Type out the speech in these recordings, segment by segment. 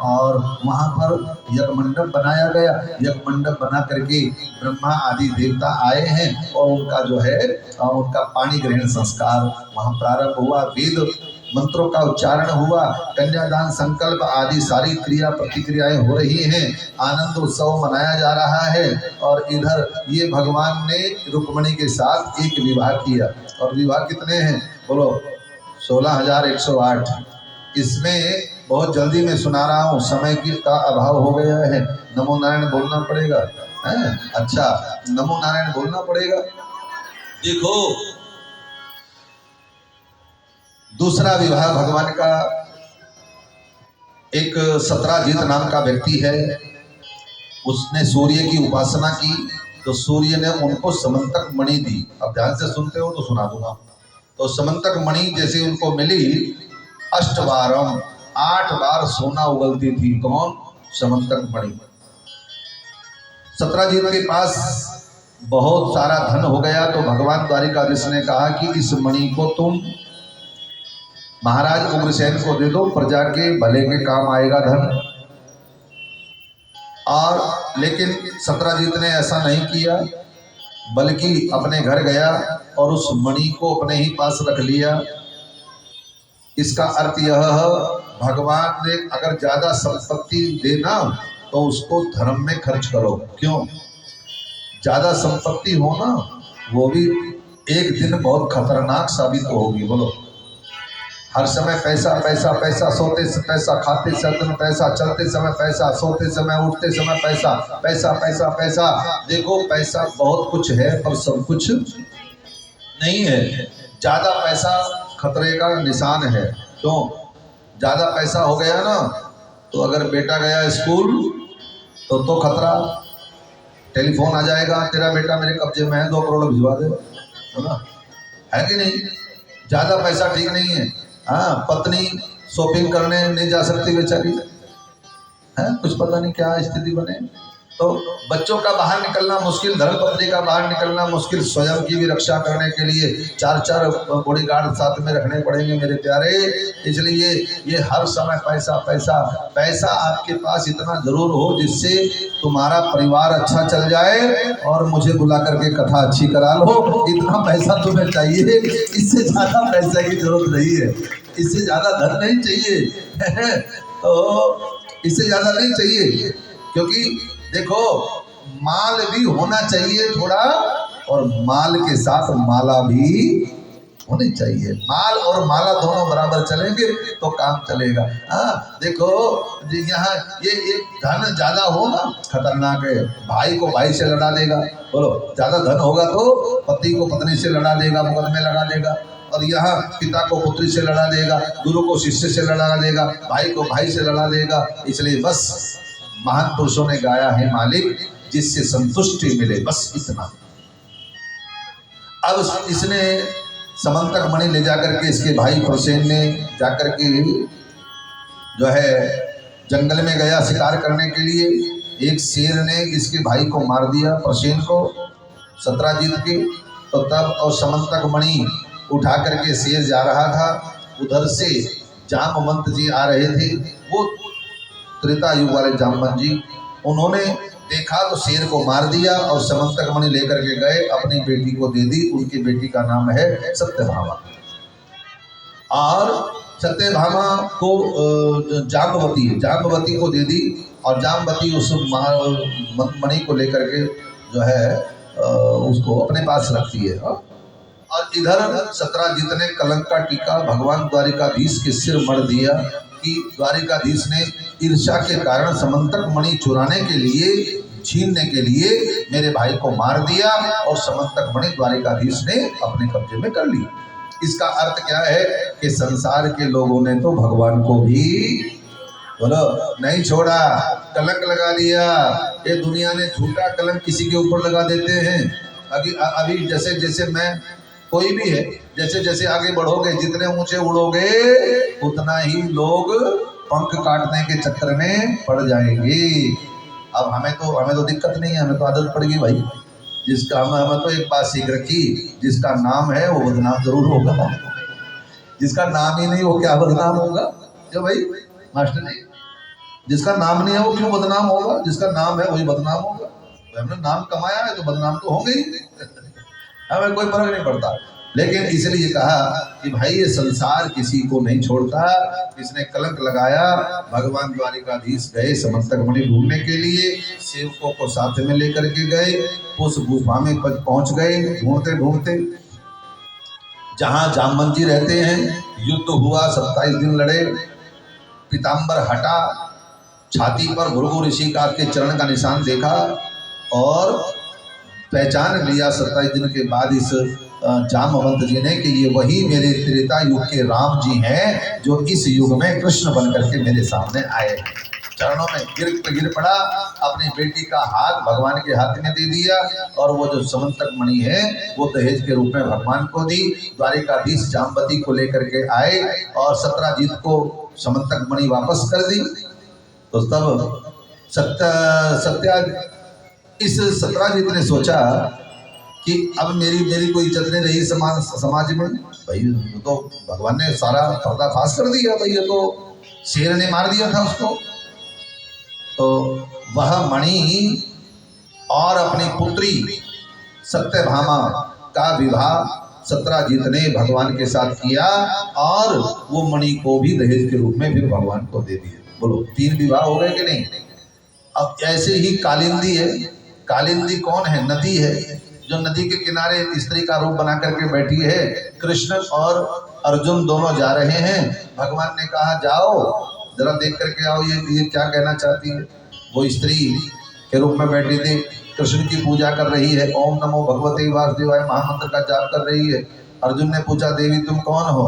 और वहाँ पर यज्ञ मंडप बनाया गया। यज्ञ मंडप बना करके ब्रह्मा आदि देवता आए हैं और उनका जो है उनका पानी ग्रहण संस्कार वहाँ प्रारंभ हुआ। वेद मंत्रों का उच्चारण हुआ, कन्यादान संकल्प आदि सारी क्रिया प्रतिक्रियाएं हो रही हैं, आनंद उत्सव मनाया जा रहा है। और इधर ये भगवान ने रुक्मिणी के साथ एक विवाह किया। और विवाह कितने हैं बोलो? 16,108। इसमें बहुत जल्दी में सुना रहा हूँ, समय की का अभाव हो गया है। नमो नारायण बोलना पड़ेगा है? अच्छा, नमो नारायण बोलना पड़ेगा। देखो दूसरा विवाह भगवान का, एक सत्राजित नाम का व्यक्ति है, उसने सूर्य की उपासना की तो सूर्य ने उनको समंतक मणि दी। अब ध्यान से सुनते हो तो सुना दूंगा। तो समंतक मणि जैसे उनको मिली, अष्टवारम 8 बार सोना उगलती थी। कौन? समंतक मणि। सत्राजित के पास बहुत सारा धन हो गया तो भगवान द्वारिकाधीश ने कहा कि इस मणि को तुम महाराज उग्रसेन को दे दो, प्रजा के भले के काम आएगा धन। और लेकिन सत्राजित ने ऐसा नहीं किया, बल्कि अपने घर गया और उस मणि को अपने ही पास रख लिया। इसका अर्थ यह है, भगवान ने अगर ज्यादा संपत्ति देना तो उसको धर्म में खर्च करो। क्यों? ज्यादा संपत्ति हो ना, वो भी एक दिन बहुत खतरनाक साबित होगी। बोलो, हर समय पैसा पैसा पैसा, सोते से पैसा, खाते समय पैसा, चलते समय पैसा, सोते समय उठते समय पैसा पैसा पैसा पैसा। देखो पैसा बहुत कुछ है पर सब कुछ नहीं है। ज्यादा पैसा खतरे का निशान है। क्यों? ज्यादा पैसा हो गया ना तो अगर बेटा गया स्कूल तो खतरा, टेलीफोन आ जाएगा, तेरा बेटा मेरे कब्जे में है, 2 करोड़ भिजवा दे, है ना? है कि नहीं? ज्यादा पैसा ठीक नहीं है। हाँ, पत्नी शॉपिंग करने नहीं जा सकती बेचारी, है कुछ पता नहीं क्या स्थिति बने। तो बच्चों का बाहर निकलना मुश्किल, धर्मपत्नी का बाहर निकलना मुश्किल, स्वयं की भी रक्षा करने के लिए 4-4 बॉडीगार्ड साथ में रखने पड़ेंगे मेरे प्यारे। इसलिए ये हर समय पैसा पैसा पैसा आपके पास इतना जरूर हो जिससे तुम्हारा परिवार अच्छा चल जाए और मुझे बुला करके कथा अच्छी करा लो। इतना पैसा तुम्हें चाहिए, इससे ज्यादा पैसे की जरूरत नहीं है, इससे ज्यादा धन नहीं चाहिए तो इससे ज्यादा नहीं चाहिए। क्योंकि देखो माल भी होना चाहिए थोड़ा, और माल के साथ माला भी होनी चाहिए। माल और माला दोनों बराबर चलेंगे तो काम चलेगा। हाँ देखो यहाँ ये धन ज्यादा हो ना खतरनाक है, भाई को भाई से लड़ा देगा। बोलो, ज्यादा धन होगा तो पति को पत्नी से लड़ा देगा, मुकदमे लगा देगा। और यहाँ पिता को पुत्री से लड़ा देगा, गुरु को शिष्य से लड़ा देगा, भाई को भाई से लड़ा देगा। इसलिए बस महान पुरुषों ने गाया है, मालिक जिससे संतुष्टि मिले, बस इतना। अब इसने समंतक मणि ले जाकर के इसके भाई प्रसेन ने जाकर के जो है जंगल में गया शिकार करने के लिए। एक शेर ने इसके भाई को मार दिया, प्रसेन को, सत्राजित के। तो तब और समंतक मणि उठा करके शेर जा रहा था, उधर से जामवंत जी आ रहे थे, वो त्रेता युग वाले जामवंत जी। उन्होंने देखा तो शेर को मार दिया और समंतक मणि लेकर के गए, अपनी बेटी को दे दी। उनकी बेटी का नाम है सत्यभामा। और सत्यभामा को जाम्बवती को दे दी और जाम्बवती उस मणि को लेकर के जो है उसको अपने पास रखती है। और इधर सत्राजित ने कलंक का टीका भगवान द्वारिकाधीश के सिर मढ़ दिया कि द्वारिकाधीश ने ईर्ष्या के कारण समंतक मणि चुराने के लिए, छीनने के लिए मेरे भाई को मार दिया और समंतक मणि द्वारिकाधीश ने अपने कब्जे में कर ली। इसका अर्थ क्या है कि संसार के लोगों ने तो भगवान को भी बोलो नहीं छोड़ा, कलंक लगा दिया। ये दुनिया ने झूठा कलंक किसी के ऊपर लगा देते हैं। अभी जैसे जैसे मैं कोई भी है, जैसे जैसे आगे बढ़ोगे, जितने ऊंचे उड़ोगे उतना ही लोग पंख काटने के चक्कर में पड़ जाएंगे। अब हमें तो दिक्कत नहीं है, हमें तो आदत पड़ गई भाई। जिसका हमें तो एक बात सीख रखी, जिसका नाम है वो बदनाम जरूर होगा, जिसका नाम ही नहीं वो क्या बदनाम होगा। जो भाई मास्टर जी जिसका नाम नहीं है वो क्यों बदनाम होगा, जिसका नाम है वही बदनाम होगा। तो हमने नाम कमाया है तो बदनाम तो होंगे ही हमें कोई फर्क नहीं पड़ता। लेकिन इसलिए कहा कि भाई ये संसार किसी को नहीं छोड़ता, इसने कलंक लगाया। भगवान द्वारिकाधीश गए समंतक मणि ढूंढने के लिए, सेवकों को साथ में लेकर के गए, उस गुफा में पहुंच गए। ढूंढते ढूंढते जहां जामवंत जी रहते हैं, युद्ध हुआ, 27 दिन लड़े, पीताम्बर हटा, छाती पर भृगु ऋषि का के चरण का निशान देखा और पहचान लिया 27 दिन के बाद इस जामवंत जी ने कि ये वही मेरे त्रेता युग के राम जी हैं जो इस युग में कृष्ण बन करके मेरे सामने आए। चरणों में गिर पड़ा, अपनी बेटी का हाथ भगवान के हाथ में दे दिया और वो जो समंतक मणि है वो दहेज के रूप में भगवान को दी। द्वारिकाधीश जामवती को लेकर के आए और सत्राजीत को समंतक मणि वापस कर दी। तो तब इस सत्राजीत ने सोचा कि अब मेरी कोई इज्जत नहीं रही समाज में। भाई तो भगवान ने सारा पर्दाफाश कर दिया, भाई ये तो शेर ने मार दिया था उसको। तो वह मणि और अपनी पुत्री सत्यभामा का विवाह सत्राजीत ने भगवान के साथ किया और वो मणि को भी दहेज के रूप में फिर भगवान को दे दिए। बोलो 3 विवाह हो गए कि नहीं। अब ऐसे ही कालिंदी है। कालिंदी कौन है? नदी है, जो नदी के किनारे स्त्री का रूप बना करके बैठी है। कृष्ण और अर्जुन दोनों जा रहे हैं। भगवान ने कहा जाओ जरा देख करके आओ ये क्या कहना चाहती है। वो स्त्री के रूप में बैठी थी, कृष्ण की पूजा कर रही है, ओम नमो भगवते वासुदेवाय महामंत्र का जाप कर रही है। अर्जुन ने पूछा देवी तुम कौन हो?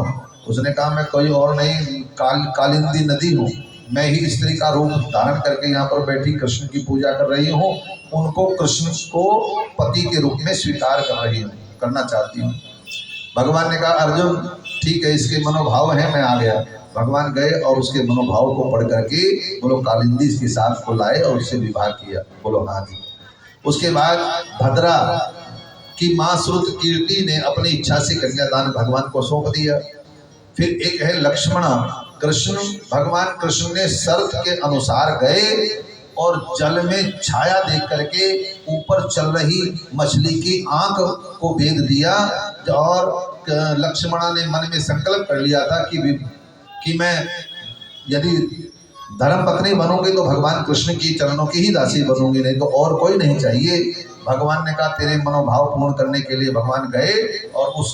उसने कहा मैं कोई और नहीं, कालिंदी नदी हूँ। मैं ही स्त्री का रूप धारण करके यहाँ पर बैठी कृष्ण की पूजा कर रही हूँ। उनको कृष्ण को पति के रूप में स्वीकार करना चाहती हूँ। भगवान ने कहा अर्जुन ठीक है, इसके मनोभाव है, मैं आ गया। भगवान गए और उसके मनोभाव को पढ़ करके बोलो कालिंदी के साथ को लाए और उससे विवाह किया। बोलो हाँ जी। उसके बाद भद्रा की माँ श्रुत कीर्ति ने अपनी इच्छा से कन्यादान भगवान को सौंप दिया। फिर एक है लक्ष्मणा। भगवान कृष्ण ने शर्त के अनुसार गए और जल में छाया देख करके ऊपर चल रही मछली की आंख को भेद दिया और लक्ष्मणा ने मन में संकल्प कर लिया था कि मैं यदि धर्मपत्नी बनूंगी तो भगवान कृष्ण की चरणों की ही दासी बनूंगी, नहीं तो और कोई नहीं चाहिए। भगवान ने कहा तेरे मनोभाव पूर्ण करने के लिए भगवान गए और उस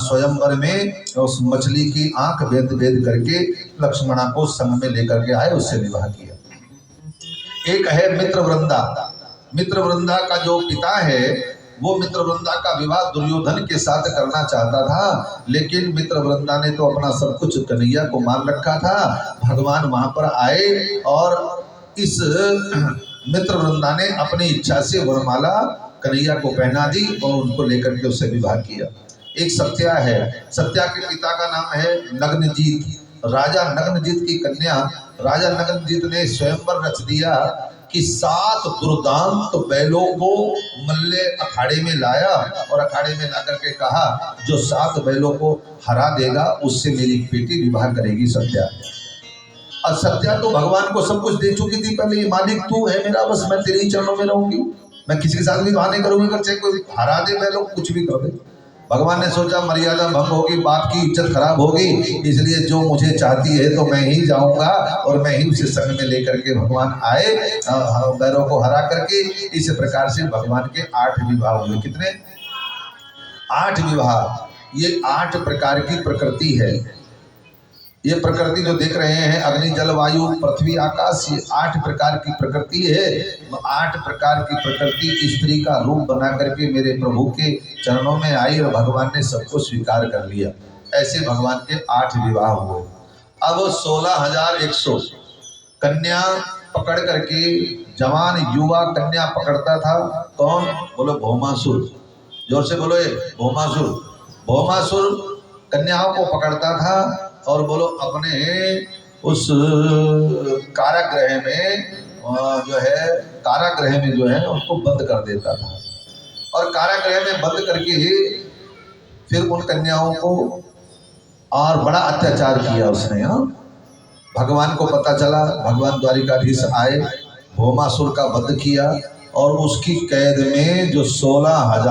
स्वयंवर में उस मछली की आंख भेद करके लक्ष्मणा को संग में लेकर के आए, उससे विवाह किया। एक है मित्रवृंदा। मित्रवृंदा का जो पिता है वो मित्रवृंदा का विवाह दुर्योधन के साथ करना चाहता था, लेकिन मित्रवृंदा ने तो अपना सब कुछ कन्हैया को मान रखा था। भगवान वहां पर आए और इस मित्रवृंदा ने अपनी इच्छा से वरमाला कन्हैया को पहना दी और उनको लेकर के उससे विवाह किया। एक सत्या है। सत्या के पिता का नाम है नग्नजीत। राजा नग्नजीत की कन्या राजा नग्नजीत ने स्वयंवर रच दिया कि 7 दुर्दांत बैलों को मल्ले अखाड़े में लाया और अखाड़े में लाकर के कहा जो 7 बैलों को हरा देगा उससे मेरी बेटी विवाह करेगी सत्या। और सत्या तो भगवान को सब कुछ दे चुकी थी पहले, मालिक तू है मेरा, बस मैं तेरे ही चरणों में रहूंगी, मैं किसी के साथ विवाह नहीं करूंगी, चाहे कोई हरा दे बैलों कुछ भी कर दे। भगवान ने सोचा मर्यादा भंग होगी, बाप की इज्जत खराब होगी, इसलिए जो मुझे चाहती है तो मैं ही जाऊंगा और मैं ही उसे संग में लेकर के भगवान आए बैलों को हरा करके। इस प्रकार से भगवान के 8 विवाह हुए। कितने? 8 विवाह। ये 8 प्रकार की प्रकृति है। ये प्रकृति जो देख रहे हैं अग्नि जल वायु पृथ्वी आकाश, ये 8 प्रकार की प्रकृति है। 8 प्रकार की प्रकृति स्त्री का रूप बना करके मेरे प्रभु के चरणों में आई और भगवान ने सबको स्वीकार कर लिया। ऐसे भगवान के 8 विवाह हुए। अब 16,100 कन्या पकड़ करके जवान युवा कन्या पकड़ता था। कौन? बोलो भौमासुर। जोर से बोलो, भौमासुर। भौमासुर कन्याओं को पकड़ता था और बोलो अपने उस कारागृह में जो है उनको बंद कर देता था और कारागृह में बंद करके फिर उन कन्याओं को और बड़ा अत्याचार किया उसने। भगवान को पता चला, भगवान द्वारिकाधीश आए, भौमासुर का वध किया और उसकी कैद में जो 16,000